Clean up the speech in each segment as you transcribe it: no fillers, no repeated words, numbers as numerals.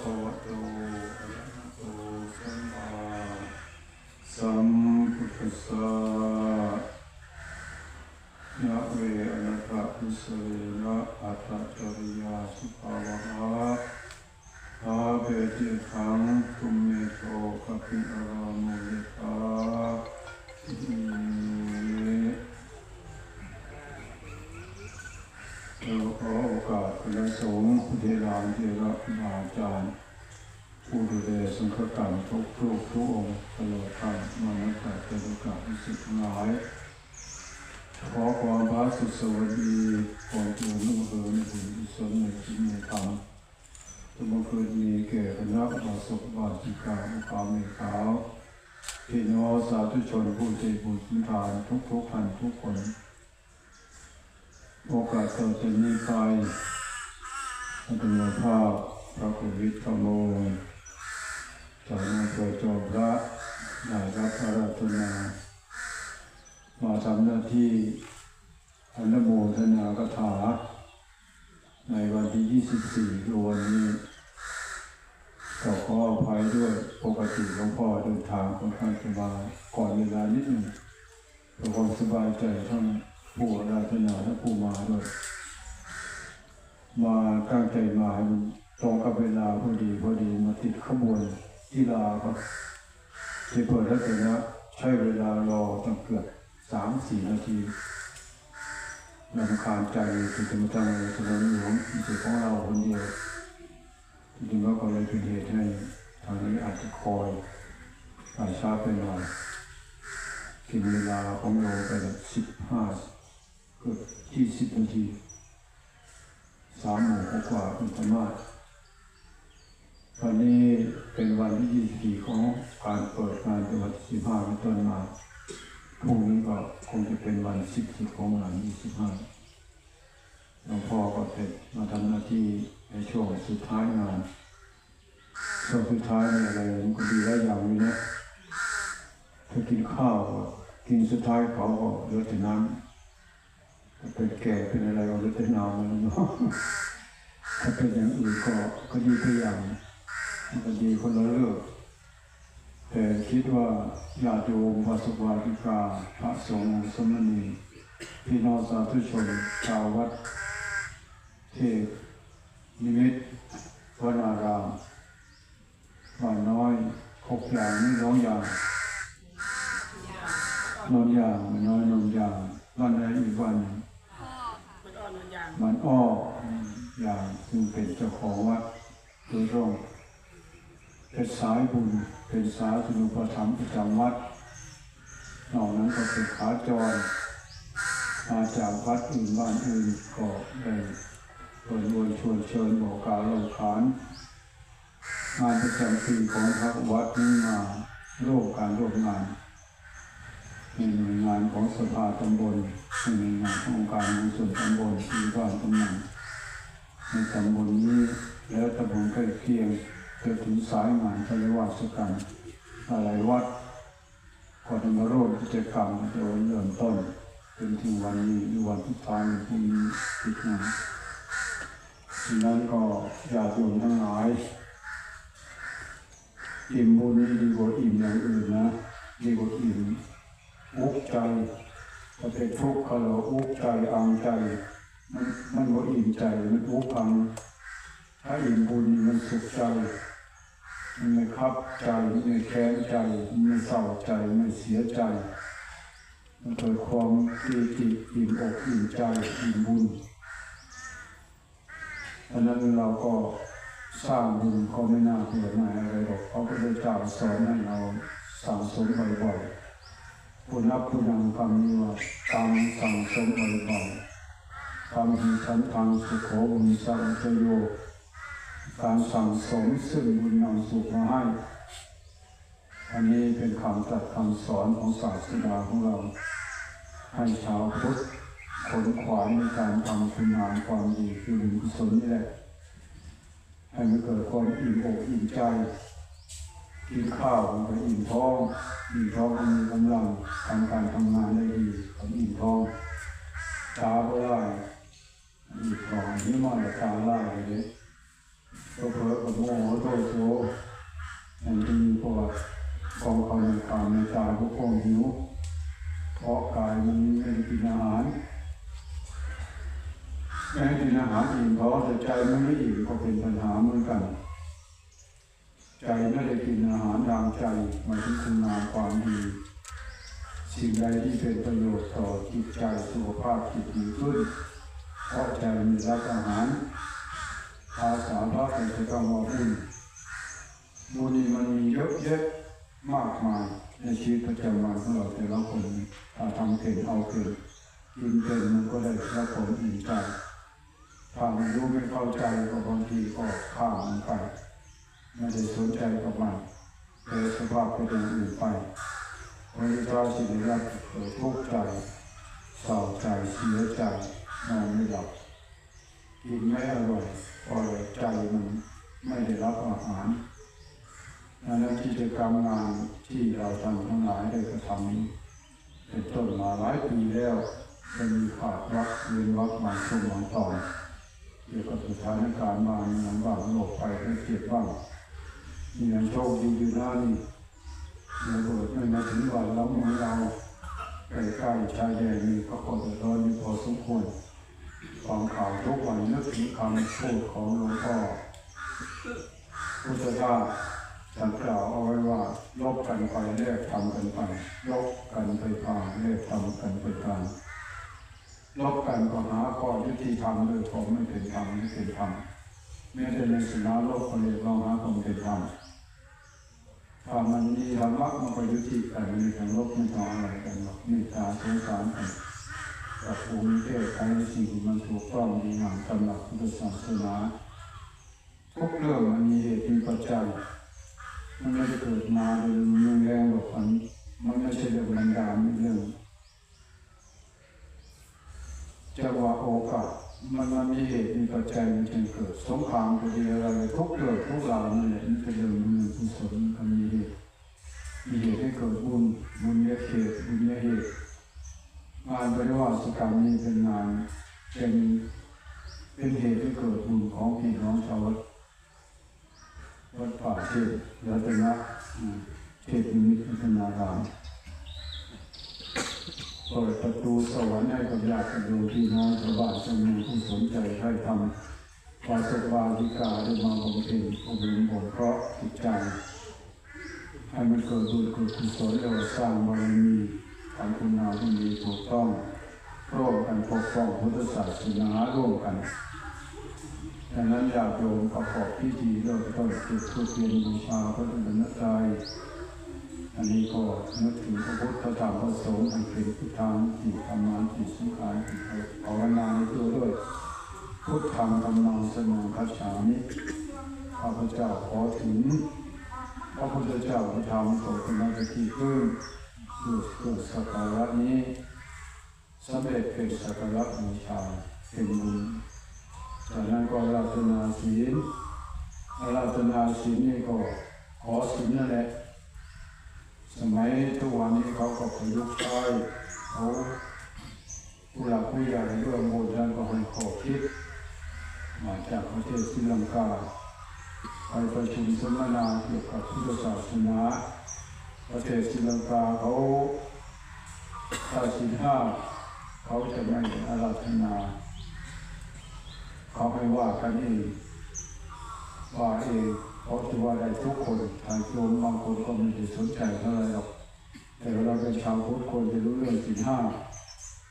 คะวะโตอะระหะโตสัมมาสัมพุทธัสสะนะเวอะระหะตุสเรนะอัตตะริยาสุภาวะอาเบติขังตุเมโตกปิอารามุลิกาเราขอโอกาสคณะสงฆ์เทรานเทระอาจารย์ผู้ดูแลสังฆกรรมทุกรูปทุกองค์ตลอดกาลมานับแต่เกิดโอกาสที่สุดหลายขอความพระสุขสวัสดีความเจริญรุ่งเรืองในบุญกุศลในจิตในธรรมจะบังเกิดมีแก่คณะอุบาสกอุบาสิกาอุปาเมขาวพี่น้องสาธุชนผู้ใจบุญสุนทานทุกท่านทุกคนโอกาสต่อจากนี้ไปอาตมาภาพพระคุณวิทย์ธรรมโมจากนั้นโดยจบละได้รับพระราชนามาทำหน้าที่อนุโมทนากถาในวันที่24วันนี้ขออภัยด้วยปกติหลวงพ่อเดินทางค่อนข้างสบายก่อนเวลานิดหนึ่งเพื่อความสบายใจทั้งผู้ราชนาและผู้มาด้วยมาตั้งใจมาตรงกับเวลาพอดีมาติดขบวนกีฬาครับที่เปิดแล้วแต่นะใช้เวลารอตั้งเกือบ 3-4 นาทีรำคาญใจที่จะมาตั้งถนนหลวงที่ของเราคนเดียวจริงๆแล้วก็เลยเป็นเหตุให้ทางนี้อาจจะคอยช้าไปหน่อยกินเวลาของเราไปแบบ15เกือบ20 นาที3 โมงกว่าเป็นธรรมะวันนี้เป็นวันที่24ของการเปิดงานจังหวัด15เป็นต้นมาพรุ่งนี้ก็คงจะเป็นวัน10ของงาน25หลวงพ่อก็เสร็จมาทำหน้าที่ในช่วงสุดท้ายงานช่วงสุดท้ายเนี่ยอะไรมันก็ดีหลายอย่างอยู่นะถ้ากินข้าวกินสุดท้ายเขาก็เหลือแต่น้ำเป็นแก่เป็นอะไรก็เหลือแต่น้ำมันเนาะถ้าเป็นอย่างอื่นก็ดีทุกอย่างมันก็ดีคนละเรื่องแต่คิดว่าญาติโยมพระสวาธิกาพระสงฆ์สมณีพี่น้องสาธุชนชาววัดเทพนิมิตรวนารามบ้านน้อยคกยางนี่น้องยางนนยางน้อยนนยางวันไหนอีกวันมันอ้อยางซึ่งเป็นเจ้าของวัดโดยตรงเป็นสายบุญเป็นสาธุปธรรมประจำวัดนอกนั้นก็เป็นขาจรมาจากวัดอื่นบ้านอื่นก็ได้เปิดวนชวนเชิญบอกกล่าวเล่าขานงานประจำปีของพระวัดนี้มาร่วมการร่วมงานในหน่วยงานของสภาตำบลในหน่วยงานขององค์การกุศลตำบลมีความกำลังในตำบลนี้แล้วตำบลใกล้เคียงเกิดถึงสายงานปริวาสกรรมหลายวัดก็ได้มาร่วมกิจกรรมโดยเริ่มต้นจนถึงวันนี้หรือวันที่ท้ายพรุ่งนี้ติดงานฉะนั้นก็ญาติโยมทั้งหลายอิ่มบุญนี้ดีกว่าอิ่มอย่างอื่นนะดีกว่าอิ่มอุกใจถ้าเป็นทุกข์เขาเราอุกใจอังใจมันว่าอิ่มใจมันอุกอังถ้าอิ่มบุญมันสุขใจมันไม่คับใจไม่แค้นใจไม่เศร้าใจไม่เสียใจมันเกิดความปีติอิ่มอกอิ่มใจอิ่มบุญอันนั้นเราก็สร้างบุญก็ไม่น่าเบื่อหน่ายอะไรหรอกเขาก็ได้เจ้าสอนให้เราสั่งสมบ่อยๆผู้นับผู้นำคำนี้ว่าตามสั่งสมบ่อยๆทำให้ฉันทางสุขโขบุญสังเจโยการสั่งสมซึ่งบุญนำสุขมาให้อันนี้เป็นคำตรัสคำสอนของศาสดาของเราให้ชาวพุทธขนขวายในการทำคุณงามความดีคือบุญกุศลนี่แหละให้มันเกิดความอิ่มอกอิ่มใจกินข้าวมันก็อิ่มท้องมีกำลังทำการทำงานได้ดีอิ่มท้องตาก็ไล่อิ่มท้องนี่มันตาไล่เลย ก็เพ้อกับโมโหโทษโศอย่างที่มีประวัติกองกำลังการในตาพวกองหิวเพราะกายมันไม่ได้กินอาหารแม้กินอาหารอิ่มเพราะแต่ใจมันไม่อิ่มก็เป็นปัญหาเหมือนกันใจไม่ได้กินอาหารทางใจหมายถึงคุณงามความดีสิ่งใดที่เป็นประโยชน์ต่อจิตใจสุขภาพจิตดีขึ้นเพราะใจมีรับอาหารภาษาพระเป็นคำว่าบุญบุญนี้มันมีเยอะแยะมากมายในชีวิตประจำวันของเราแต่ละคนถ้าทำเก่งเอาเก่งกินเป็นมันก็ได้รับผลอิ่มใจถ้าไม่รู้ไม่เข้าใจก็บางทีก็ข้ามมันไปไม่ได้สนใจกับมันแต่สภาพเป็นอย่างอื่นไปวันที่เราสิ่งที่เราทุกข์ใจเศร้าใจเสียใจนอนไม่หลับกินไม่อร่อยพอใจมันไม่ได้รับอาหารนั้นกิจกรรมงานที่เราทำทั้งหลายได้กระทำเป็นต้นมาหลายปีแล้วจะมีขาดวัดเรียนวัดบางช่วงบางตอนเกี่ยวกับสถานการณ์มาเมืองบ้างโลกไปได้เจ็บบ้างมีอย่างโชคดีอยู่หน้านี่ระเบิดไม่มาถึงวันเราเมืองเราใกล้ๆชายแดนนี่ก็คงจะร้อนอยู่พอสมควรฟังข่าวทุกวันนึกถึงคำพูดของหลวงพ่อพุทธทาสท่านกล่าวเอาไว้ว่าลบกันไปแลกทำกันไปลบกันไปพาแลกทำกันไปกันลบกันก็หาข้อยุติธรรมด้วยผมไม่เป็นธรรมไม่เป็นธรรมแม้แต่ในสนามโลกก็เรียกร้องหาความเป็นธรรมถ้ามันมีธรรมะมันก็ยุติกันมีทางลบไม่ต้องอะไรกันหรอกมีตาสงสารกันกับภูมิแก้ไขสิ่งที่มันถูกต้องดีงามสำหรับพุทธศาสนาทุกเรื่องมันมีเหตุมีปัจจัยมันไม่ได้เกิดมาโดยมือแรงหรอกมันไม่ใช่เรื่องบันดาลเรื่องจังหวะโอกาสมันมีเหตุมีปัจจัยมันจึงเกิดสงครามก็ดีอะไรทุกเรื่องทุกราวนั่นแหละมันเป็นเรื่องกุศลมันมีเหตุให้เกิดบุญเยอะเหตุบุญเยอะเหตุงานปฏิวัติกรรมนี้เป็นงานเป็นเหตุให้เกิดบุญของพี่น้องชาววัดป่าเทพรัตนะเทพนิมิตรพัฒนารามเปิดประตูสวรรค์ให้กับญาติโยมพี่น้องชาวบ้านชาวเมืองผู้สนใจให้ทำวาสวาธิกาได้มาบำเพ็ญอบรมบ่มเพาะจิตใจให้มันเกิดบุญเกิดกุศลแล้วสร้างบารมีทำคุณงามที่ดีถูกต้องร่วมกันปกป้องพุทธศาสนาร่วมกันดังนั้นญาติโยมประกอบพิธีเริ่มต้นจุดธูปเทียนบูชาพระรัตนตรัยอันนี้ก็นึกถึงพระพุทธธรรมพระสงฆ์อันเป็นพุทธานุสติธรรมานุสติสังฆานุสติภาวนาในตัวด้วยพุทธังธัมมังสรณังคัจฉามิข้าพเจ้าขอถึงพระพุทธเจ้าพระธรรมพระสงฆ์เป็นนักที่พึ่งด้วยสักการะนี้สำเร็จเป็นสักการะบูชาเป็นบุญจากนั้นก็อาราธนาศีลนี่ก็ขอศีลนั่นแหละสมัยทุกวันนี้เขาก็ประยุกต์ใช้เขาผู้หลักผู้ใหญ่เรื่องโบราณก็ให้ขอคิดมาจากประเทศศรีลังกาไปประชุมสัมมนาเกี่ยวกับพุทธศาสนาประเทศศรีลังกาเขาถ้าศีลห้าเขาจะไม่อาราธนาเขาไม่ว่ากันเองเขาจะว่าได้ทุกคนทางโยมบางคนก็ไม่ได้สนใจเท่าไรหรอกแต่เราเป็นชาวพุทธคนจะรู้เรื่องศีลห้า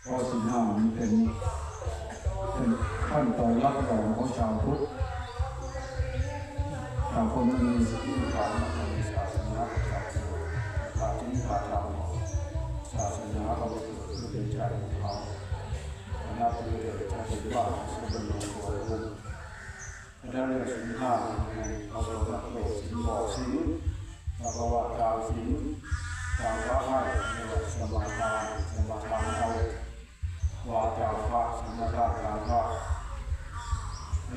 เพราะศีลห้ามันเป็นขั้นตอนรับรองของชาวพุทธชาวคนไม่มีศีลธรรมในศาสนาศาสนาธรรมศาสนาเขาเป็นใจของเขานับถือจะเห็นว่าเป็นหลวงพ่อคุณได้เรื่องศีลห้าเราจะรับโลกศีลบอกศีลเราก็ว่าดาวศีลดาวพระให้สมาทานเอาว่าดาวพระสมาทานดาวพระ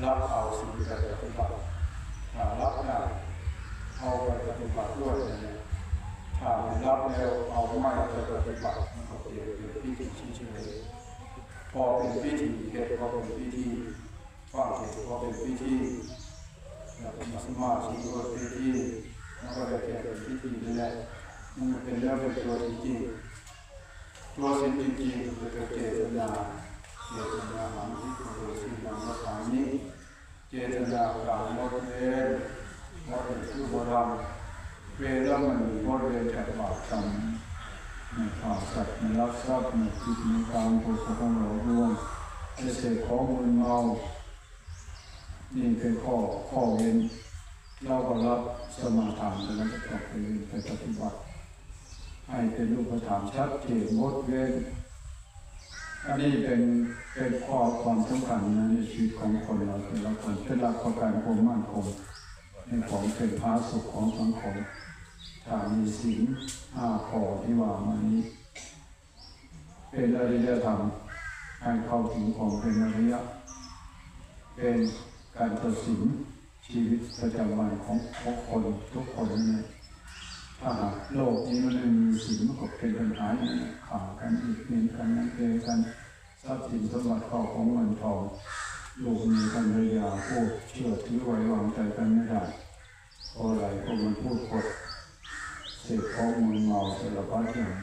รับเอาศีลไปปฏิบัติถ้ารับได้เอาไปปฏิบัติด้วยถ้าไม่รับแล้วเอาไม่ไปปฏิบัติมันก็เป็นพิธีเฉยพอเป็นพิธีเหตุพอเป็นพิธีฟังเหตุพอเป็นพิธี สมาธิตัวที่มันก็ได้แก่ที่จริงนั่นแหละมันเป็นเรื่องเป็นตัวจริงตัวสิ่งจริงๆคือเจตนาหาที่ตัวสิ่งนั้นก็ถามนี้เจตนาการมดเวนมดเป็นคือโบราณเวลามันมดเวนแก่บาปจำในข่าวสัตว์ในรักทรัพย์ในจิตในการปกครองเราร่วมในเสกของมึนเมานี่เป็นข้อเว้นเราก็รับสมาทานแล้วจะกลับไปปฏิบัติให้เป็นรูปธรรมชัดเจนงดเว้นอันนี้เป็นข้อความสำคัญในชีวิตของคนเราแต่ละคนเป็นหลักประกันความมั่นคงในของเป็นพาสุขของสังคมถ้ามีศีล5 ข้อที่ว่ามานี้เป็นอริยธรรมให้เข้าถึงของเป็นอริยะเป็นการตัดสินชีวิตประจำวันของคนทุกคนเนี่ยถ้าหากโลกนี้มันไม่มีศีลมันก็เป็นปัญหาอย่างนี้ข่ากันอีกเน้นกันนั่นเองกันทรัพย์สินสมบัติเข้าของเงินทองลูกมีกันเลยอย่าพูดเชื่อถือไว้วางใจกันไม่ได้เพราะอะไรเพราะมันพูดกดเสพของมึนเมาสารพัดอย่าง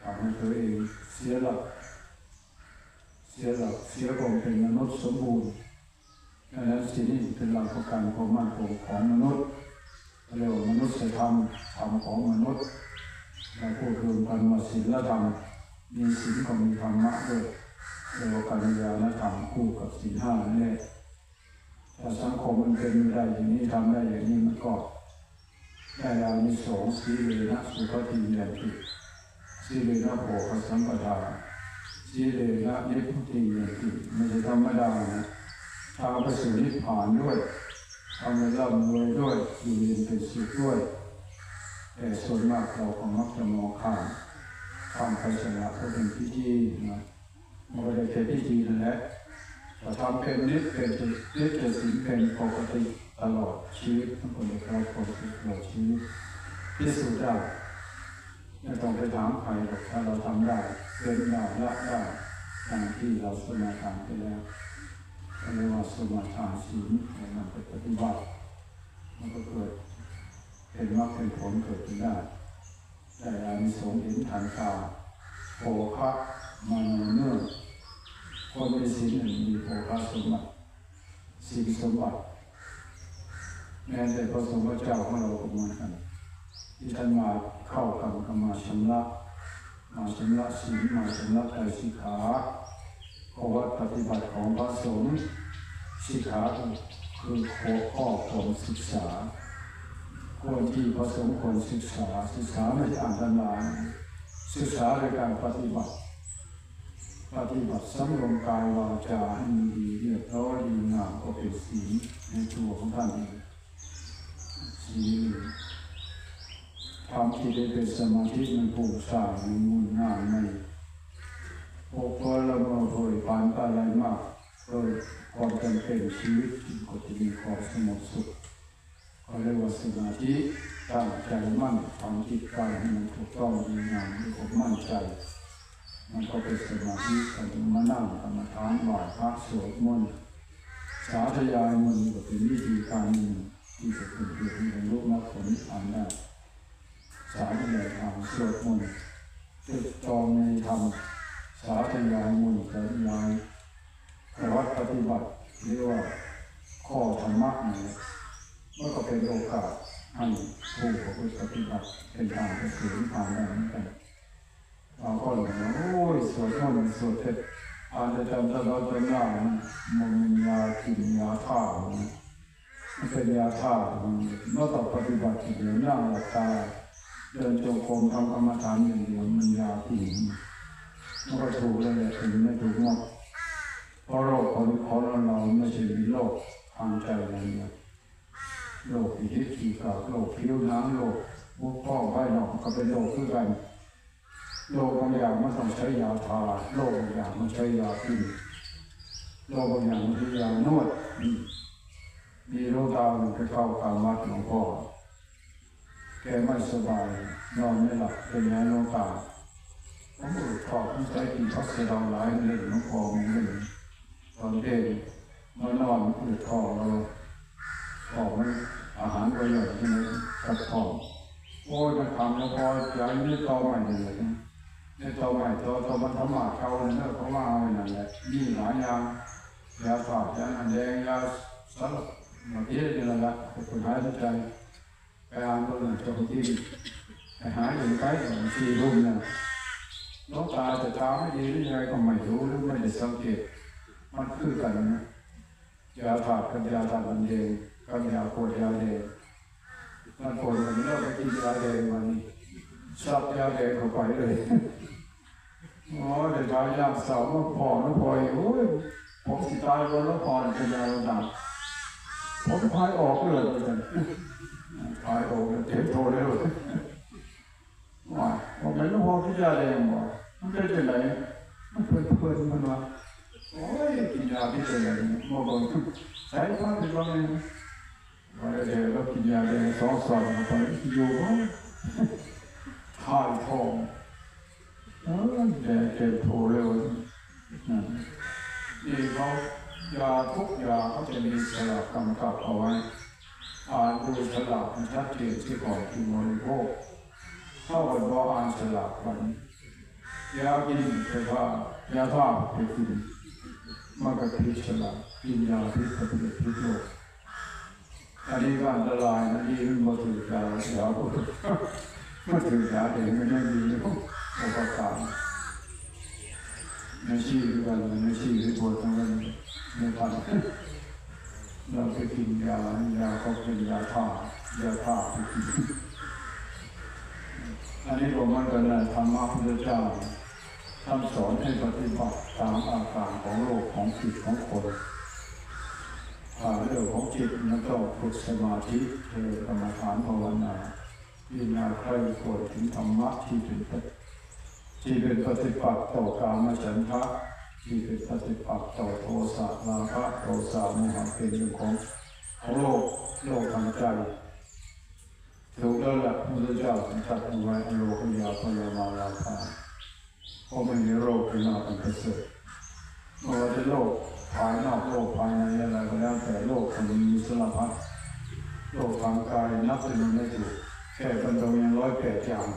ทำให้ตัวเองเสียหลักเสียความเป็นมนุษย์สมบูรณ์ดังนั้นสิ่งนี้เป็นหลักประกันความมั่นคงของมนุษย์เรียกว่ามนุษยธรรมของมนุษย์เราพูดรวมกันว่าศีลธรรมมีศีลก็มีธรรมะด้วยเรียกว่ากัลยาณธรรมคู่กับศีล 5นั่นแหละถ้าสังคมมันเป็นได้อย่างนี้ทำได้อย่างนี้มันก็ได้อานิสงส์สีเลนะสุขติยันติสีเลนะโภคสัมปทาสีเลนะนิพพิยันติไม่ใช่ธรรมดานะทางไปสู่นิพพานด้วยทำให้ร่ำรวยด้วยอยู่เย็นเป็นสุขด้วยแต่ส่วนมากเราก็มักจะมองข้ามไปชนะเพราะเป็นพิธีนะมันก็ได้เป็นพิธีนั่นแหละแต่ทำเป็นนิดเป็นสิ่งเป็นปกติตลอดชีวิตทั้งคนในครอบครัวตลอดชีวิตพิสูจน์ได้ไม่ต้องไปถามใครหรอกถ้าเราทำได้เป็นได้ละได้ตามที่เราสมาทานไปแล้วเรียกว่าสมาทานศีลนำไปปฏิบัติมันก็เกิดเป็นมรรคเป็นผลเกิดขึ้นได้อานิสงส์เห็นทางตาโภคะมาเนื่องคนมีศีลมีโภคะสมบัติศีลสมบัติแม้แต่พระสงฆ์เจ้าของเราก็เหมือนกันที่ท่านมาเข้ากันมาชำระศีลมาชำระใจสิกขาเพราะว่าปฏิบัติของพระสงฆ์สิกขาคือข้อความศึกษาควรที่พระสงฆ์ควรศึกษาไม่ใช่อ่านตำราศึกษาในการปฏิบัติสำรวมกายวาจาให้ดีเรียบร้อยดีงามก็เป็นศีลในตัวของท่านเองศีลทำที่ได้เป็นสมาธิมันผูกสร้างมันงุ่นง่ายไม่พวกเราเมื่อโดยผ่านอะไรมากโดยความจำเป็นชีวิตก็จะมีความสงบสุขเขาเรียกว่าสมาธิตั้งใจมั่นทำจิตใจให้มันถูกต้องดีงามด้วยความมั่นใจมันก็เป็นสมาธิการมานั่งกรรมฐานไหว้พระสวดมนต์สาธยายมันก็เป็นวิธีการหนึ่งที่จะเป็นเหตุให้บรรลุมรรคผลนิพพานได้สาธยายธรรมสวดมนต์ตึกตรองในธรรมสาธยายมนต์สาธยายวัดปฏิบัติเรียกว่าข้อธรรมะนี่มันก็เป็นโอกาสให้ผู้ปฏิบัติเป็นทางไปสู่นิพพานได้เหมือนกันเราก็หลงว่าโอ้ยสวดมนต์สวดเทศอาจจะจำตลอดจนได้มันเป็นยากินยาท่ามันเป็นยาท่าเมื่อต่อปฏิบัติเดี๋ยวนั่งหลับตาเดินจงกรมทำกรรมฐานอย่างเดียวมันยากินมันก็ถูกแล้วแหละถึงไม่ถูกหมดเพราะโรคของเราไม่ใช่มีโรคทางใจอะไรเนี่ยโรคที่ที่ขีดขาดโรคผิวหนังโรคพวกข้อไข้หนอกก็เป็นโรคคือกันโรคบางอย่างมันต้องใช้ยาทาโรคบางอย่างมันใช้ยากินโรคบางอย่างมันใช้ยานวดมีโรคตาไปเข้าการวัดหลวงพ่อแกไม่สบายนอนไม่หลับเป็นแย่โรคตาผมก็ขอบที่ใช้กินพักเสดาหลายเล่นหลวงพ่อมันเล่นตอนเด็กมานอนอืดคอเรา บอกมันอาหารประโยชน์ที่ไหนกับทองโอ้ยมันทำแล้วพออย่างนี้ต่อใหม่เลยในต่อใหม่ต่อมันทำมาเขาเลยนะเขามาเอาอย่างไรมีหลายอย่างยาฝาดยาอันแดงยาสลับมาเยอะเลยละคนหายใจไปอ่านตัวหนึ่งตัวที่ไปหาอย่างไรที่รุ่มเนี่ยน้องตาจะตาไม่ดีหรือยังไงก็ไม่รู้หรือไม่ได้สังเกตมันคือกันนะยาฝาดกับยาทาอันแดงกับยาปวดยาแดงมันปวดมันเลิกไปกินยาแดงมันซับยาแดงเข้าไปเลยอ๋อเดี๋ยวทายาสาวมาพอแล้วพอโอ้ยผมสิตายวันแล้วพอเป็นยาหนักผมพายออกเลยกันพายออกเจ็บโตเลยว่าผมไม่รู้พอที่ยาแดงว่ามันเป็นยังไงมันเพลินมันว่าโอ้ยกินยาพิเศษมาบอกใช้ความเป็นว่าไงว่าเดี๋ยวเรากินยาแดง2 ซองไปอยู่ว่าถ่ายทองแดงเจ็บโตเลยนี่เขายาทุกยาเขาจะมีฉลากกำกับเอาไว้อ่านดูฉลากมันชัดเจนที่ก่อนที่บริโภคเข้าไปบอกอ่านฉลากมันยากินแต่ว่ายาท่าไปกินมันก็ผิดฉลากกินยาพิษกับพิษโรคอันนี้ก็อันตรายนะนี่มันมาถือยาพุทธมาถือยาเองไม่ได้ดีนะอุปการในชีวิตกันในชีวิตปวดทั้งวันในพันเราไปกินยาก็เป็นยาท่าไปกินอันนี้ผมมันก็เลยธรรมะพุทธเจ้าท่านสอนให้ปฏิบัติตามอาการของโลกของจิตของคนเรื่องของจิตมันต้องฝึกสมาธิเจริญกรรมฐานภาวนาพิจารณาใคร่ครวญถึงธรรมะที่เป็นปฏิปักษ์ต่อกามฉันทะที่เป็นปฏิปักษ์ต่อโทสะราคะโทสะโมหะเป็นเรื่องของโลกทางใจถูกแล้วแหละพระพุทธเจ้าสัญชัดเอาไว้อโลกยาพยามาราภาเพราะไม่มีโรคเป็นนาเป็นประเสริฐเมื่อจะโลกภายนอกโลกภายในอะไรก็แล้วแต่โลกมันมีสารพัดโลกทางกายนับเป็นไม่ถูกแค่บรรดงยัง108 อย่าง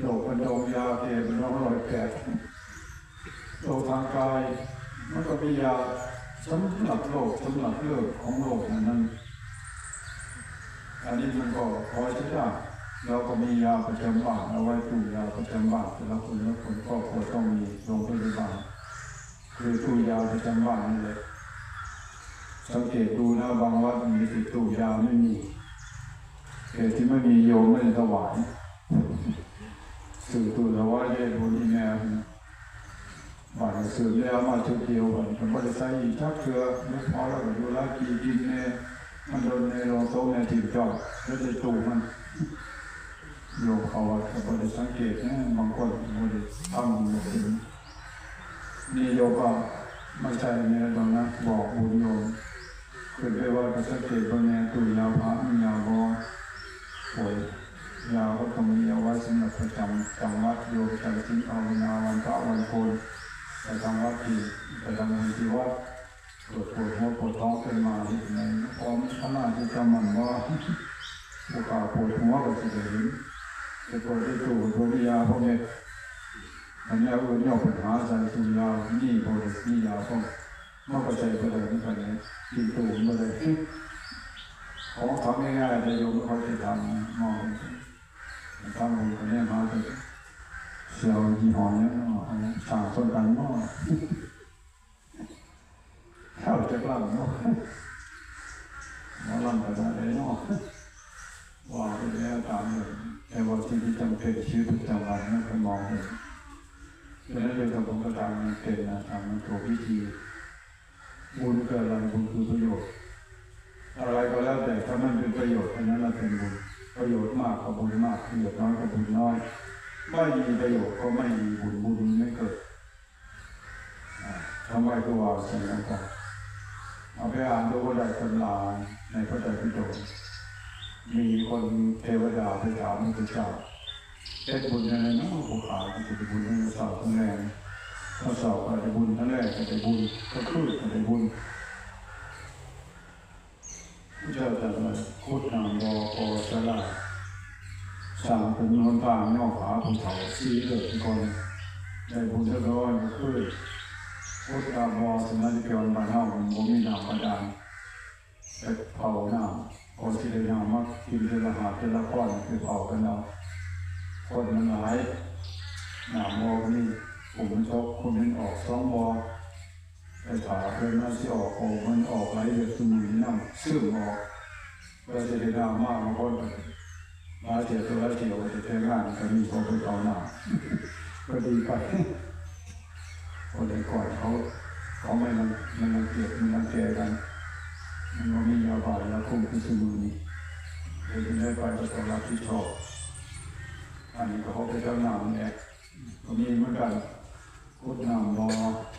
โลกบรรดงยาแค่บรรดง108โลกทางกายมันก็มียาสำหรับโลกสำหรับเรื่องของโลกนั้นอันนี้มันก็พอใช้ได้เราก็มียาประจำบ้านเอาไว้ตู้ยาประจำบ้านแต่ละคนก็ควรต้องมีโรงพยาบาลคือตู้ยาประจำบ้านนี่เลยสังเกตดูนะบางวัดมีติดตู้ยาไม่มีเหตุที่ไม่มีโยมไม่ได้ถวายสื่อตู้ถวายเรียนบุญที่แม่บ้านสื่อแล้วมาชุดเดียวผมก็จะใส่ชักเชือไม่พอแล้วก็ดูแลกินเนี่ยมันโดนในโรงโต๊ะในถิ่นจอดแล้วจะตู้มันโยมเขาก็ได้สังเกตนะบางคนก็ได้ทำอยู่ถึงนี่โยมก็ไม่ใช่เนี่ยตรงนั้นบอกบุญโยมคือไปว่าจะสังเกตว่าเนี่ยตู้ยาพระมียาบอป่วยยาก็ต้องมีเอาไว้สำหรับประจำวัดโยมจะทิ้งเอาเวลาวันพระวันโกนไปทำวัดที่ไปทำบุญที่วัดปวดหัวปวดท้องเป็นมาที่ไหนพร้อมขนาดที่จำมันว่าบุคคลปวดหัวก็จะเห็นจะปวดที่ตู้ตัวยาพวกนี้อันนี้เอาเรื่องปัญหาใส่ตัวยานี่ปวดนี่ยาพวกมันก็ใจไปเลยนี่กันเลยกินตู้มาเลยของทำง่ายๆแต่โยมเขาจะทำมองทำบุญกันเนี่ยมาจะเชี่ยวยี่ห้อนี้ฉากต้นกันมั่งเข้าจะกลั่นเนาะมาลั่นกันได้เนาะว่าไปแล้วตามเลยแต่ว่าสิ่งที่จำเป็นชีวิตประจำวันนั่นคือมองเห็นดังนั้นเลยผมก็ตามมันเป็นนะตามมันถูกวิธีบุญเกิดอะไรบุญคือประโยชน์อะไรก็แล้วแต่ถ้ามันเป็นประโยชน์อันนั้นเราเป็นบุญประโยชน์มากกับบุญมากประโยชน์น้อยกับบุญน้อยไม่มีประโยชน์ก็ไม่มีบุญไม่เกิดทำไมตัวเราสิ่งต่างๆเอาไปอ่านดูว่าได้ตำราในพระไตรปิฎกมีคนเทวดาไปถามพระเจ้าเป็นบุญอะไรนะผู้ขายจะเป็นบุญทั้งสาวทั้งแรงถ้าสาวก็จะบุญทั้งแรงก็จะบุญก็คือก็จะบุญ ผู้เจ้าแต่ละคุดนามวอปอสลาสามเป็นนนทางนอกขาภูเขาซีเลือดก่อนได้บุญเท่าร้อยก็คือพุทธาบอสมัยเกี่ยวกับบ้านเฮามันบ่มีน้ำบาดาลแต่เผาน้ำพอสิได้น้ำมากินเทละหาเทละก้อนคือเผากันเอาคนมันหลายน้ำบ่นี่ผมมันชอบคนมันออกสองบ่ไปถาเพิ่นมาสิออกโอ้มันออกไหลเดือดตุ่มน้ำซึมออกก็จะได้น้ำมากบางคนมาเสียตัวแล้วเสียวจะใช้งานก็มีพอไปเอาน้ำก็ดีไปคนใดก่อนเขาไม่มันรังเกียจมันรังแกกันมันว่ามียาบาดแล้วคุ้มที่สมุนนี่เลยถึงได้ไปก็ต้องรับผิดชอบอันนี้ก็เขาไปเจ้าหน้าเนี่ยก็มีเหมือนกันพุทธนามร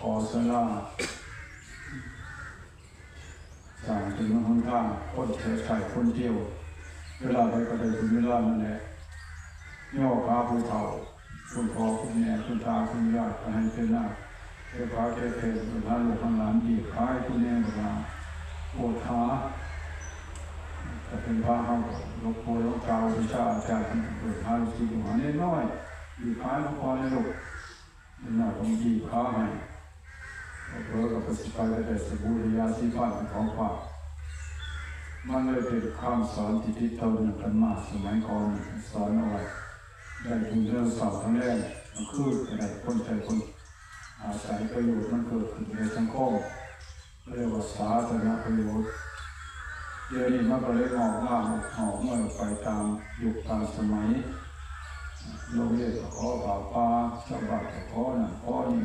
อสลาสั่งถึงมันข้างคนเฉยไข่คนเที่ยวเวลาไปก็ได้คุณเวลานั่นแหละย่อขาภูเขาคุณพ่อคุณแม่คุณตาคุณยายก็ให้เป็นหน้าเจ้าพระเจ้าเทพคุณท่านหลวงหลานดีคล้ายคุณแม่บอกว่าโอทาจะเป็นพระเขาหลวงปู่หลวงเจ้าวิชาอาจารย์เปิดพระลูกศิษย์หัวน้น้อยดีคล้ายหลวงพ่อในลูกหน้าต้องดีคล้ายให้เพื่อกับประสิทธิ์ไปได้สบู่ยาสีฟันของฝากมันเลยเป็นคำสอนที่ติดต่อกันมาสมัยก่อนสอนเอาไว้ได้คุณเรื่องสอบทั้งแรกมันคืออะไรคนใจคนอาศัยประโยชน์มันเกิดขึ้นในสังคมเรียกว่าสาธารณประโยชน์เดี๋ยวนี้มันก็เลยออกมาไปตามยุคตามสมัยโรงเรียนก็ขอป่าปลาชาวบ้านก็ขอนั่นขอนี่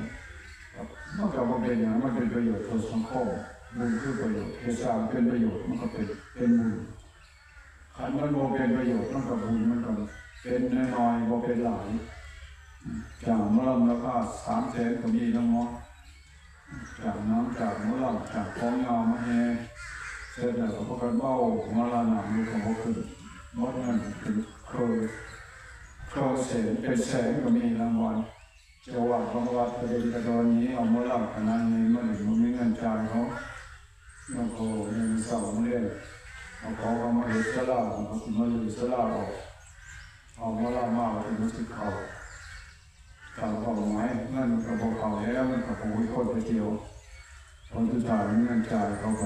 มันก็เป็นอย่างนั้นมันเป็นประโยชน์ต่อสังคมบุญคือประโยชน์เทศาเป็นประโยชน์มันก็เป็นบุญขันมันโมเป็นประโยชน์มันก็บุญมันก็เป็นน้อยโมเป็นหลายจากมะลำราคา300,000ก็มีน้ำมอจากน้ำจากมะลำจากของยาวมาแห่เสร็จแล้วก็พวกกันเบ้ามะลำหนังดูของพวกขึ้นมดเงินเป็นเคยเสียเป็นแสนก็มีรางวัลเจ้าว่าของวัดประเดี๋ยวตอนนี้เอามะลำขนาดนี้มันถึงมันมีเงินจ่ายเขาน้องโคยังเสาเรียนเอาเขามาเห็ดสลาเขามาอยู่สลาออกเอามะลำมาถึงมันสิเขาถ้าเขาไม้เงินกับพวกเขาแล้วมันกับผู้คนไปเที่ยวคนที่ถ่ายเงินจ่ายเขาไป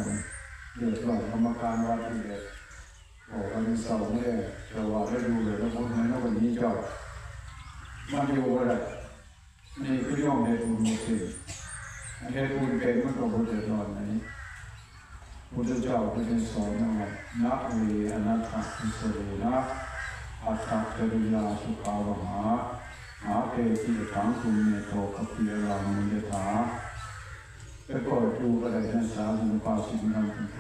เดือดร้อนกรรมการวัดอีกเลยบอกว่ามีเสาเนี่ยแต่ว่าได้ดูเลยแล้วคนนั้นวันนี้เจ้ามันอยู่อะไรนี่คือย่อมเหตุบุญหมดสิเหตุบุญเป็นมันก็บุญเดือดร้อนนี้พุทธเจ้าพุทธสอนว่านะเวอนัตถอิสเรนะอัตถจริยาสุขาวหาหาเกจิถังคุเมโตขปิยรามุยถาไปเปิดดูอะไรนั่นสาธุปาสินันทุโต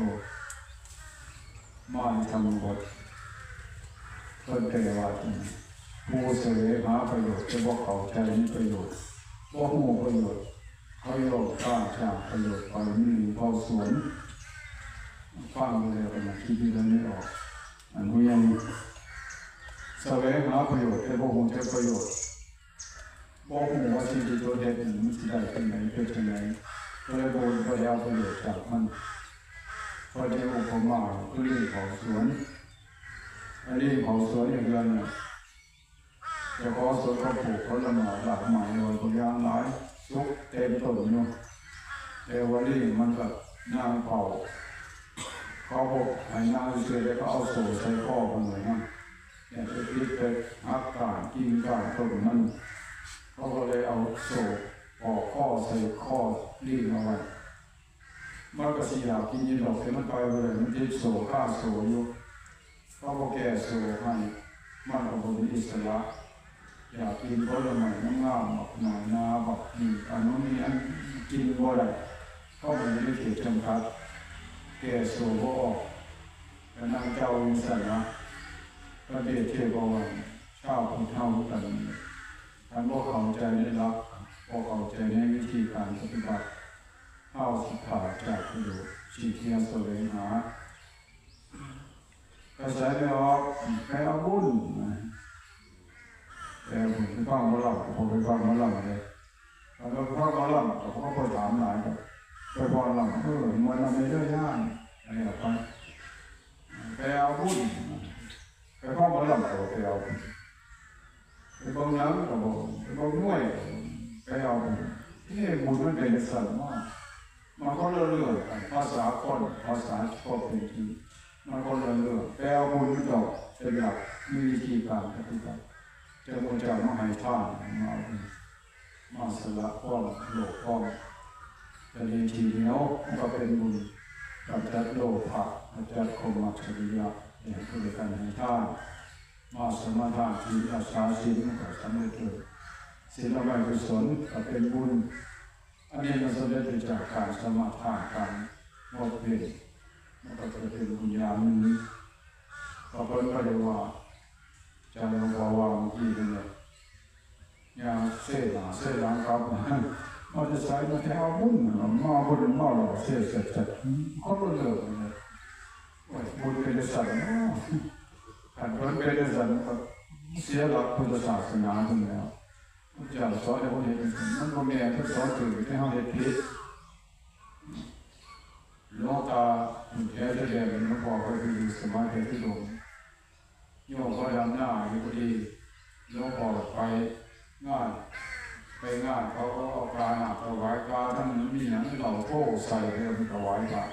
มาทำบทเพิ่นเทวาจริงผู้เสวยหาประโยชน์จะบอกเขาใจนี้ประโยชน์บอกหูประโยชน์เขาโยกข้าจากประโยชน์ไปมีพอสวนฟังเลยกันนะคิดดีแล้วไม่ออกอันนี้ยังเสวยหาประโยชน์แต่บอกหูจะประโยชน์บอกหูว่าสิ่งที่ตัวเด็กมันจะได้เป็นไหนเป็นยังไงก็เลยโดนประโยชน์ประโยชน์จากมันพอเจ้าอุปมาคือเรื่องของสวนอันนี้ของสวนอย่างเดียวเนี่ยจะขอสวนเขาปลูกผลไม้หลากหลายเลยตัวอย่างหลายซุกเต็มต้นอยู่แต่วันนี้มันก็นางเผาเขาบอกให้นางเสือแล้วก็เอาโซ่ใส่ข้อมันเลยนะเนี่ยจะติดไปอักการกินการต้นมันเขาก็เลยเอาโซ่ออกข้อใส่ข้อรีดเอาไว้มันก็สีดากินยินดอกแต่มันไปเลยมันติดโซ่ข้าโซ่อยู่เขาก็แก้โซ่ให้มันก็เป็นอิสระอยากกินผลไม้น้ำงามแบบหน่อยนาแบบนี่อันนู้นนี่อันกินบ่ได้เขาไม่ได้เขตจำกัดแก่โซ่ก็ออกแล้วนางเจ้าอินสันนะประเดี๋ยวเทพวันชาวพุทธเท่ากันท่านบอกเข้าใจในหลักบอกเข้าใจในวิธีการปฏิบัติเข้าสิขาจากประโยชน์ชีเทียนแสวงหากระแสไม่ออกแค่เอาบุญแต่ผมไปฟังมาหลับผมไปฟังมาหลับเลยแล้วฟังมาหลับผมก็ไปถามหลายแบบไปฟังหลับมันไม่ได้ย่างอะไรแบบนั้น ไปเอาบุญไปห้องมาลำตัวไปเอาไปบางน้ำกับบอกไปบางน้วยไปเอานี่บุญมันเป็นสัตว์มากมันก็เรื่องภาษาคนภาษาชอบเป็นจริงมันก็เรื่องไปเอาบุญมันดอกเป็นหลักมีวิธีการปฏิบัติจะมุ่งจะมาให้ท่านมาสละข้อโลภข้อจะเรียนทีเดียวก็เป็นบุญกับจัดโลภะจัดโคมัจฉริยะอย่างที่เรียกกันให้ท่านมาสมาทานที่อาชาศีลก็สำเร็จเลยศีลละไม่กุศลก็เป็นบุญอันนี้มันสำเร็จจากการสมาทานการมอบเพลมันก็จะเป็นบุญญาณนี้ก็เป็นก็เลยว่าจะลงวางที่นี่ยาเสียหลังครับมันจะใช้มาแค่เอาบุญมาบุญมาหล่อเสียเสร็จเขาก็เลิกเลยบุญเป็นสัตว์การบุญเป็นสัตว์เสียหลักพุทธศาสนาตรงนี้พระเจ้าสอนให้คนเห็นมันก็มีที่สอนถึงที่เขาเห็นผิดโลกาแค่จะเรียนมันพอก็คือสมาธิที่ลงโยมก็ทำหน้าอยู่พอดีโลกออกไปง่ายไปง่ายเขาก็เอาการหนักถวายปลาทั้งนั้นมีอย่างเราโค้ใส่เรื่องถวายปลา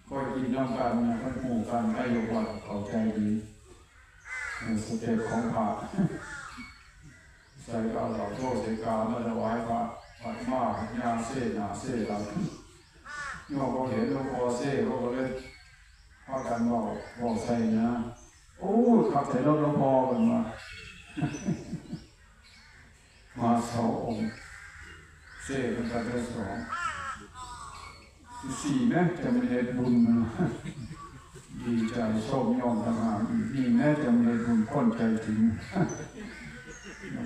ก็กินน้ำกันเนี่ยมันหมู่กันได้ยกว่าเขาใจดีสเต็ปของพระใส่เอาเราโค้ใส่กามาถวายปลาปัดมากยาเส้นหนาเส้นเราโยมก็เห็นหลวงพ่อเส้เขาก็เลยพากันบอกใส่นะโอ้ขับใส่รถหลวงพ่อกันมาสององค์เซ่เป็นการได้สองสี่แม่จะมีเหตุบุญดีใจส้มยอมทำงานนี่แม่จะมีเหตุบุญพ้นใจถึง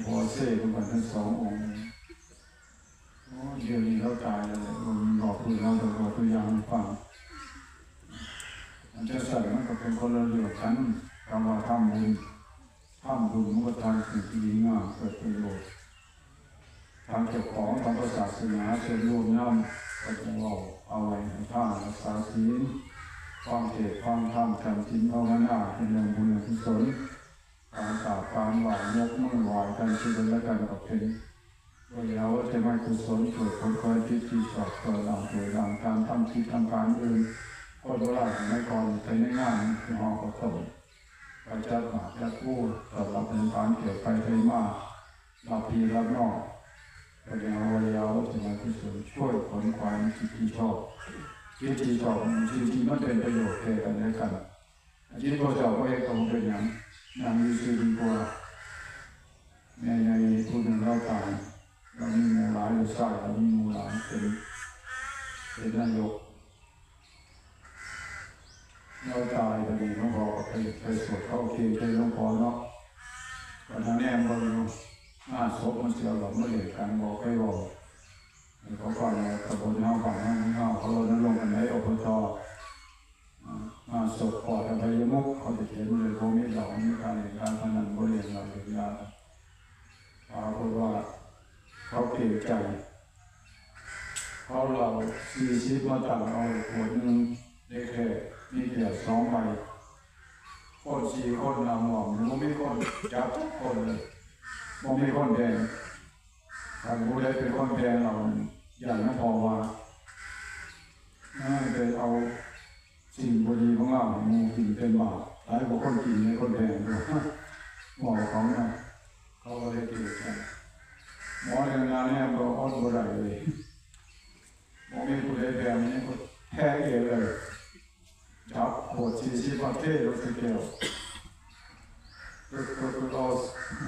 พอเซ่เป็นการได้สององค์เดี๋ยวนี้เขาตายแล้วมันบอกคือเราบอกตัวอย่างฟังมันจะใส่มันก็เป็นคนละเรื่องกันคำว่าทำบุญมันก็ทำสิ่งที่ดีงามเกิดประโยชน์ทางเจ้าของทางศาสนาเชิญรวมน้ำก็จะเอาไว้ให้ท่านรักษาศีลความเทศความธรรมจำศีลภาวนาเป็นเรื่องบุญกุศลการกราบการไหว้ยกมือไหว้กันช่วยกันและกันกับเป็นว่าเราจะไม่กุศลเกิดผลความคิดที่ชอบเกิดหลังเกิดหลังการทำคิดทำการอื่นก็โดยหลักในก่อนใช้ในงานคือหอกระทบไปจัดหมาจัดกู้ต่อรับเป็นการเกี่ยวไปไทยมารับพีรับนอกก็ยังเอาไว้ยาวจะมากุศลช่วยผลความคิดที่ชอบคิดที่ชอบสิ่งที่มันเป็นประโยชน์แก่กันและกันที่พระเจ้าก็ให้ต้องเป็นอย่างนางวิสุทธิกว่าในผู้หนึ่งเราตายเรามีมูลหลายหรือใส่เรามีมูลหลายเป็นนายกเราตายพอดีหลวงพ่อไปสวดเข้าเคียงไปหลวงพ่อเนาะก็ทางแนมบริโภคงานศพมันเสียหลงไม่เหลือกันบอกให้บอกเขาฟังตะบนเฮาฝั่งเฮาเขาลดลงกันในอบตงานศพปอดอภัยมุกเขาจะเขียนเลยพวกนี้เหล่านี้การพนันบริเวณเราอยู่ยาปรากฏว่าเขาเกลียดใจเขาเรา40มาตั้งเอาขวดนึงได้แค่มีเดียว2 ใบคน4 คนนำหม่อมมันไม่คนจับคนเลยมันไม่คนแดงถ้าผู้ใดเป็นคนแดงเราอย่างนั้นพอว่าไปเอาสิ่งบดีของเรามูกินเป็นบาปหลายคนกินในคนแดงด้วยหมอเขาเนี่ยเขาก็เลยกินกันหมอในงานเนี่ยเราอดบ่ได้เลยหมอมีผู้ใดแดงนี่ก็แพ้เองเลยจับโหด40ประเทศรถเกี่ยวก็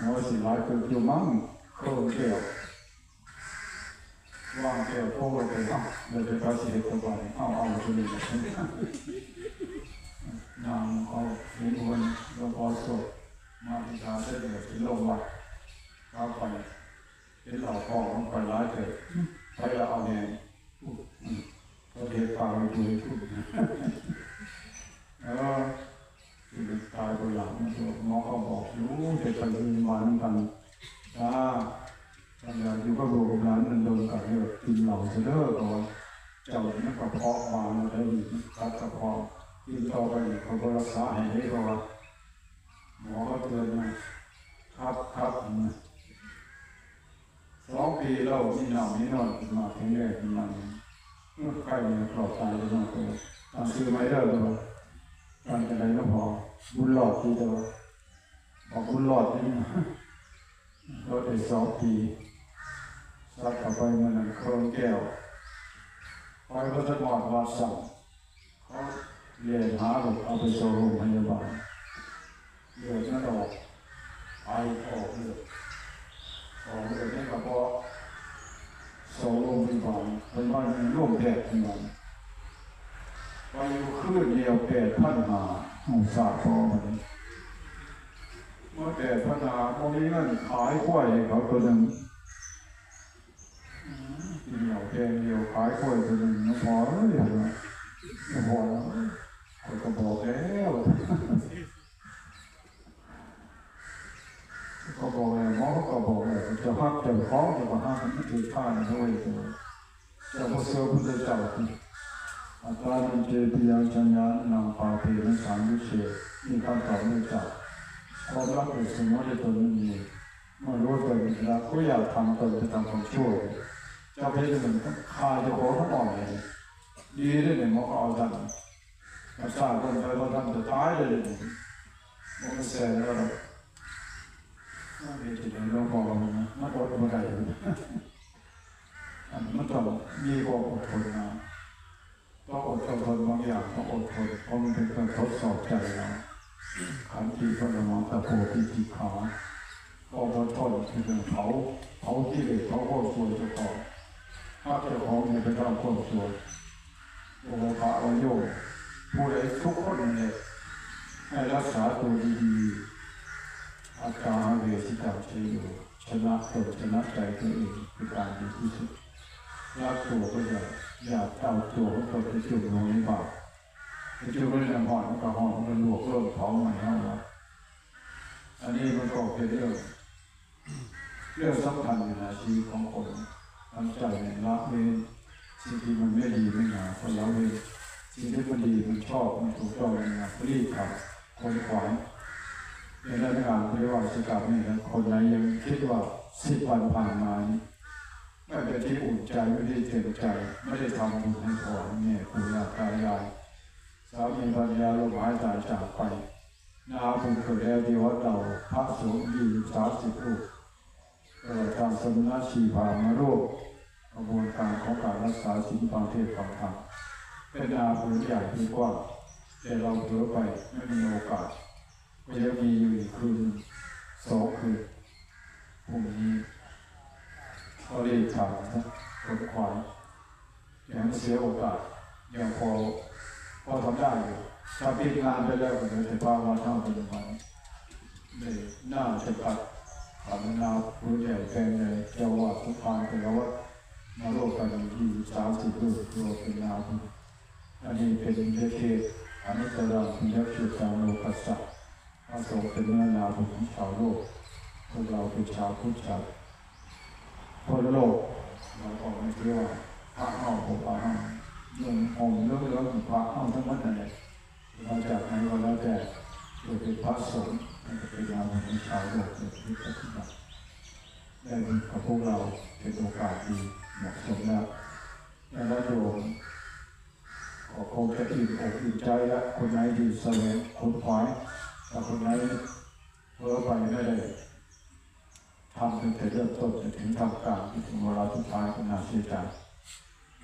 หมอสิหลายคืออยู่มั่งโคตรเกี่ยวว่างเกี่ยวโคตรเลยครับเราจะก็สิตัวไปเอาตัวนี้นางเขาเห็นวันเราพอสดมาพิจารณาเสร็จแล้วที่ลงวัดเข้าไปเห็นเราพ่อของไปร้ายเกิดไปแล้วเอาแนวก็เทปากไปดูทุกแล้วตายไปหลังหมอเขาบอกรู้จะไปยืนมานั่งกันตาตอนนี้อยู่ก็ดูร้านนั้นโดนกัดเนี่ยกินเหล้าเสด็จก่อนเจ้าเนี่ยก็เพาะมาได้กัดกระเพาะ กินต่อไปเขาก็รักษาให้ได้ก็ว่าหมอก็เตือนนะครับ2 ปีเรามีหนาวมีนอนมาแข็งแรงขึ้นมาใกล้เนี่ยปลอดตายเลยนะตัวตั้งชื่อไม่ได้เลยการจะได้ก็พอบุญหลอดที่ตัวบอกบุญหลอดนี่รถได้2 ปีสักต่อไปมันนั่นโครงแก้วคอยก็จะหมดวัดสั่งเขาเรียนหาแบบเอาไปโชว์โรงพยาบาลเลือดนั่นออกไอออกเลือดนี่ก็พอโชว์โรงพยาบาลเป็นบ้านร่วมแพทย์ทั้งนั้นไปอยู่คืนเดียว8,500ห้องสาพอมาเลยเมื่อ8,500พอมีเงินขายกล้วยเขาตัวหนึ่งกินเหล้าแกงเดียวขายกล้วยตัวหนึ่งน้ำพอเลยน้ำพอแล้วก็บอกแล้วก็บอกแล้วหมอก็บอกแล้วจะหักจะฟ้องจะมาห้ามมันไม่ถือข้าด้วยตัวจะมาเสือพุทธเจ้าอัตราเป็นเจติยังจัญญานำปาเปรสามวิเศษมีคำตอบไม่จับความรักเป็นสมมติตัวนี้เมื่อรู้ตัวรักก็อยากทำตนจะทำความชั่วจะไปจะเหมือนคาจะโผล่ทั้งอ่อนเลยดีได้เนี่ยมันก็เอาทันมาสร้างคนไปเราทำจะตายเลยมันไม่แสบแล้วหรอกไม่เป็นจิตในโลกของเรานะมันอดไม่ได้มันต้องมีความอดทนนะต้องอดทนบางอย่างต้องอดทนเพราะมันเป็นการทดสอบใจเราขันธ์ที่พระมหาตะโพธิจิตขาอดทนคือเรื่องเผาที่เหลือเผาโคตรสวยจะต่อถ้าเจ้าของเนี่ยเป็นเจ้าโคตรสวยโอภะวโยผู้ใดทุกคนเนี่ยให้รักษาตัวดีๆอาการเวสิกรรมใช้อยู่ชนะตนชนะใจตัวเองเป็นการดีที่สุดรักตัวก็อยากเอาตัวของตนไปจุดลงในบาปไปจุดลงในหอดมันก็หอดมันหลวกเริ่มเผาใหม่เอาละอันนี้มันก็เป็นเรื่องสำคัญในชีวิตของคนทำใจในละเว้นสิ่งที่มันไม่ดีไม่งามคนละเว้นสิ่งที่มันดีมันชอบมันถูกต้องมันงามรีบทำคนขวางในเรื่องงานเรียกว่าสิกรรมนี่นะคนไหนยังคิดว่า10 วันผ่านมาไม่เป็นที่อุ่นใจไม่ได้เต็มใจไม่ได้ทำบุญให้พ่อเนี่ยปู่ย่าตายายสามีภรรยาลูกหลานตายจากไปนาบุญเกิดแล้วที่วัดเราพระสงฆ์ดี30 รูปทางสมณชีพามาโรคกระบวนการของการรักษาศีลฟังเทศน์ฟังธรรมเป็นนาบุญใหญ่ที่กว้างแต่เราเผลอไปไม่มีโอกาสก็ยังมีอยู่อีกคืน2 คืนพรุ่งนี้ก็รีบทำนะคนขวายยังเสียโอกาสยังพอทำได้อยู่ถ้าพิจารณาไปแล้วก็จะเห็นว่าวันเท่าเป็นวันเลยน่าจะปัดทำนาผู้ใหญ่แฟนใหญ่เจ้าว่าทุกทางเป็นวัดมาโลกกันที่30 รูปรวมเป็นนาบุญอันนี้เป็นเทศอันนี้ตรังเป็นยักษ์ชุดตามโลกัสสะพระสงฆ์เป็นเนื้อนาบุญของชาวโลกพวกเราเป็นชาวพุทธชาวคนโลกเราออกมาเที่ยวพระห้องผมพระห้องเรื่ององค์เรื่องพระห้องทั้งหมดนั่นแหละมาจากไหนก็แล้วแต่โดยเป็นพระสงฆ์เป็นนาบุญของชาวโลกเป็นที่ปฏิบัติได้กับพวกเราเป็นโอกาสดีเหมาะสมแล้วและโยมก็คงจะอิ่มอกอิ่มใจแล้วคนไหนดีแสวงคนขวายแต่คนไหนเพ้อไปไม่ได้ทำเป็นแต่เริ่มต้นจะถึงทำการถึงเวลาสุดท้ายก็น่าเสียใจ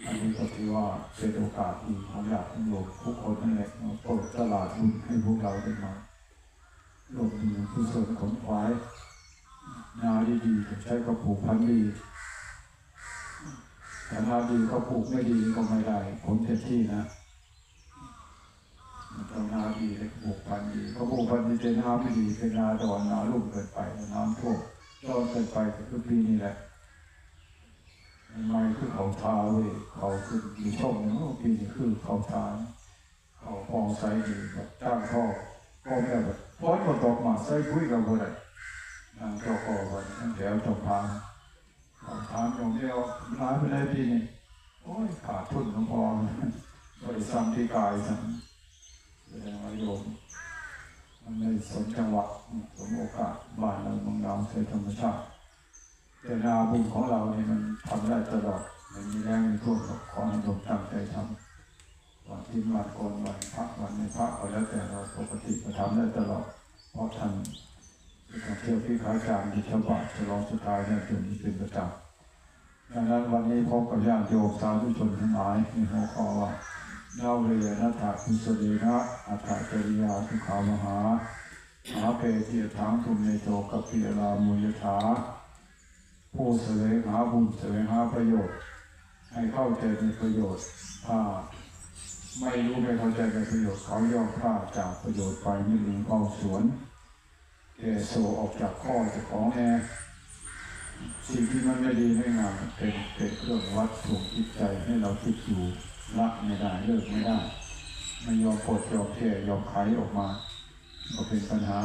อันนี้ก็ถือว่าเป็นโอกาสดีของญาติโยมทุกคนนั่นแหละเปิดตลาดบุญให้พวกเราได้มาลงมือผู้สนขนขวายนาดีๆใช้กระปุกพันดีแต่นาดีกระปุกไม่ดีก็ไม่ได้ผลเต็มที่นะมันต้องนาดีกระปุกพันดีกระปุกพันดีเป็นนาไม่ดีเป็นนาตะวันนาลุ่มเกินไปน้ำท่วมย้อนเกินไปคือปีนี้แหละไม่คือเขาทาเว้ยเขาคือมีช่องนึงปีนี้คือเขาทาเขาฟองใส่ดีแบบจ้างท่อก็แบบร้อยกว่าตกมาใส่คุยกับคนไหนนางเจ้าก่อวันนั่งแถวจงพานเขาทานอย่างเดียวร้ายไปได้ปีนี้โอ้ยขาดทุนน้องพอบริษัทที่กายสั่ง แสดงว่าโยมมันไม่สมจังหวะสมโอกาสบ้านเราเมืองเราใช้ธรรมชาติแต่นาบุญของเราเนี่ยมันทำได้ตลอดไม่มีแรงมีท่วงขอให้โยมตั้งใจทำวันที่วันโกนวันพระวันในพระก็แล้วแต่เราปกติก็ทำได้ตลอดเพราะท่านเที่ยวที่ขายการที่ชาวบ้านฉลองสุดท้ายเนี่ยจนเป็นประจำดังนั้นวันนี้พบกับญาติโยมสาธุชนทั้งหลายในหัวข้อว่าเราเรียนนัตถคุสเลนะอัตถจริยาสุขามหาเปติยถังทุมเนโตกัปปิยลามุยถาผู้แสวงหาบุญแสวงหาประโยชน์ให้เข้าใจในประโยชน์ถ้าไม่รู้ไม่เข้าใจในประโยชน์เขาย่อมพลาดจากประโยชน์ไปไม่ลืมเข้าสวนแก่โซออกจากข้อจากของแน่สิ่งที่มันไม่ดีไม่งามเป็นเครื่องวัดถูกจิตใจให้เราคิดอยู่ละไม่ได้เลิกไม่ได้ไม่ยอมปลดยอมแก้ยอมไขออกมาก็เป็นปัญหา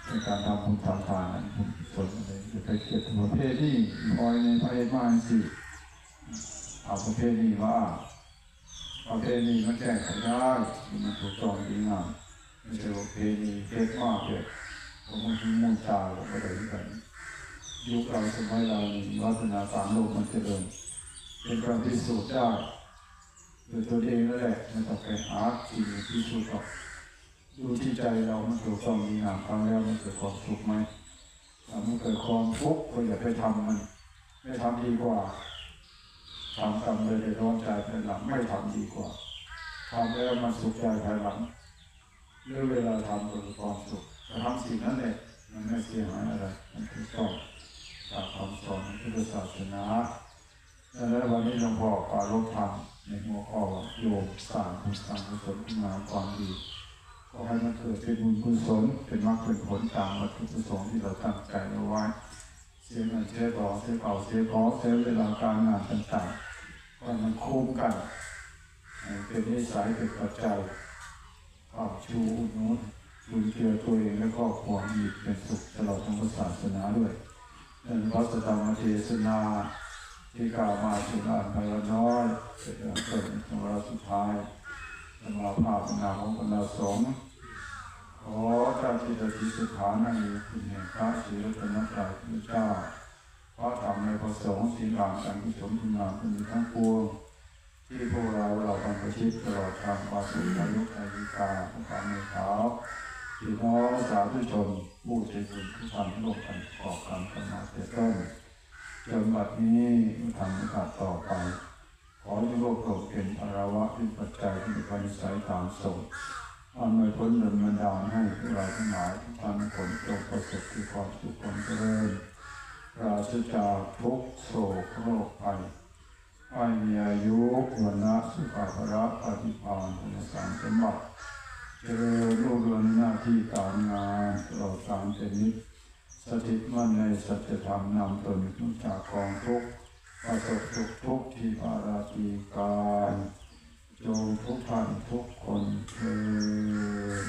ในการทำบุญทำทานนั้นส่วนอะไรจะไปเกิดประเภทนี้คอยในประเทศมากสิเอาประเภทนี้ว่าประเภทนี้มันแก้ไขได้มันถูกต้องดีงามไม่ใช่ประเภทนี้เท็จมากเลยเพราะมันมุ่งตาเราไปเลยกันยุคเราสมัยเราวัฒนาการโลกมันเจริญเป็นการพิสูจน์ได้โดยตัวเองนั่นแหละไม่ต้องไปหาสิ่งพิสูจน์หรอกดูที่ใจเรามันถูกต้องดีงามฟังแล้วมันเกิดความสุขไหมถ้ามันเกิดความทุกข์ก็อย่าไปทำมันไม่ทำดีกว่าทำกรรมเลยร้อนใจภายหลังไม่ทำดีกว่าทำแล้วมันสุขใจภายหลังเรื่องเวลาทำเกิดความสุขแต่ทำสิ่งนั้นเนี่ยมันไม่เสียหายอะไรมันถูกต้องตามคำสอนของพุทธศาสนาดังนั้นวันนี้หลวงพ่อปรารภธรรมในหัวข้อโยมสร้างบุญสร้างกุศลคุณงามความดีขอให้มันเกิดเป็นบุญกุศลเป็นมรรคเป็นผลตามวัตถุประสงค์ที่เราตั้งใจเอาไว้เสียเงินเสียทองเสียเก่าเสียของเสียเวลาการงานต่างๆว่ามันคุ้มกันเป็นนิสัยเป็นปัจจัยเอาชูอุดหนุนบุญเกือตัวเองและครอบครัวมีเป็นสุขตลอดทั้งศาสนาด้วยในพระธรรมเทศนาที่กล่าวมาถึงอ่านไปละน้อยเป็นของเราสุดท้ายสมาภาพนาของคณะสงฆ์ขอเจ้าที่จะที่สุดฐานนั่งอยู่คุณแห่งพระศรีรัตนตรัยพระเจ้าพระธรรมในพระสงฆ์สิ่งต่างกันกุศลคุณงามคุณทั้งปวงที่พวกเราบรรพชิตตลอดทางความสุขอายุอายุกาผู้การในขาวพี่น้องสาธุชนผู้ใจบุญทุกท่านร่วมกันประกอบการทำมาแต่ต้นจนบัดนี้ทำให้ขาดต่อไปขอให้โลกโกรธเป็นภาระวะเป็นปัจจัยที่มีการใช้ตามส่งอำนวยผลดลบันดาลให้พวกเราทั้งหลายทุกท่านผลจงประสบที่ความสุขความเจริญปราศจากทุกโศกโรคภัยให้มีอายุวันนะสุขภาระปฏิภาณธนสารสมบัติเจริญรุ่งเรืองหน้าที่การงานตลอดกาลเป็นนิจสถิตมั่นในสัจธรรมนำตนพ้นจากกองทุกข์ประสบสุขทุกข์ที่ปาราตีการจงทุกท่านทุกคนเถิด